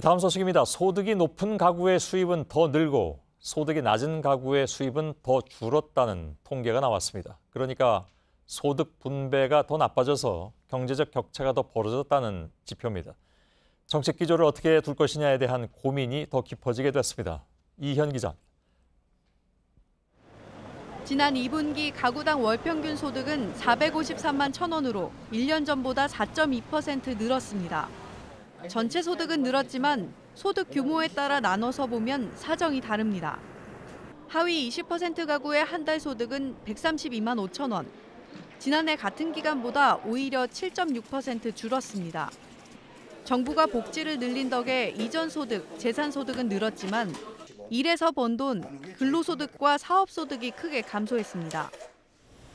다음 소식입니다. 소득이 높은 가구의 수입은 더 늘고 소득이 낮은 가구의 수입은 더 줄었다는 통계가 나왔습니다. 그러니까 소득 분배가 더 나빠져서 경제적 격차가 더 벌어졌다는 지표입니다. 정책 기조를 어떻게 둘 것이냐에 대한 고민이 더 깊어지게 됐습니다. 이현 기자입니다. 지난 2분기 가구당 월평균 소득은 453만 1,000원으로 1년 전보다 4.2% 늘었습니다. 전체 소득은 늘었지만 소득 규모에 따라 나눠서 보면 사정이 다릅니다. 하위 20% 가구의 한 달 소득은 132만 5천 원. 지난해 같은 기간보다 오히려 7.6% 줄었습니다. 정부가 복지를 늘린 덕에 이전 소득, 재산 소득은 늘었지만 일해서 번 돈, 근로소득과 사업소득이 크게 감소했습니다.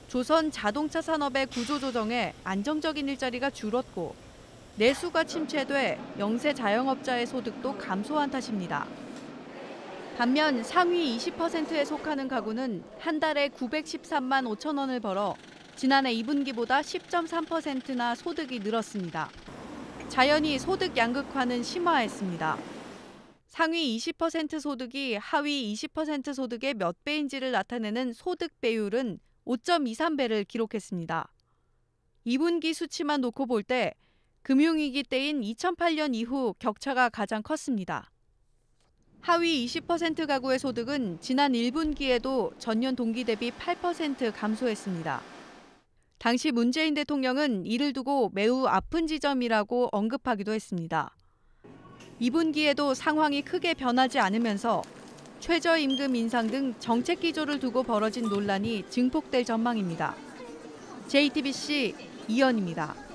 조선 자동차 산업의 구조조정에 안정적인 일자리가 줄었고 내수가 침체돼 영세 자영업자의 소득도 감소한 탓입니다. 반면 상위 20%에 속하는 가구는 한 달에 913만 5천 원을 벌어 지난해 2분기보다 10.3%나 소득이 늘었습니다. 자연히 소득 양극화는 심화했습니다. 상위 20% 소득이 하위 20% 소득의 몇 배인지를 나타내는 소득 배율은 5.23배를 기록했습니다. 2분기 수치만 놓고 볼 때 금융위기 때인 2008년 이후 격차가 가장 컸습니다. 하위 20% 가구의 소득은 지난 1분기에도 전년 동기 대비 8% 감소했습니다. 당시 문재인 대통령은 이를 두고 매우 아픈 지점이라고 언급하기도 했습니다. 2분기에도 상황이 크게 변하지 않으면서 최저임금 인상 등 정책 기조를 두고 벌어진 논란이 증폭될 전망입니다. JTBC 이현입니다.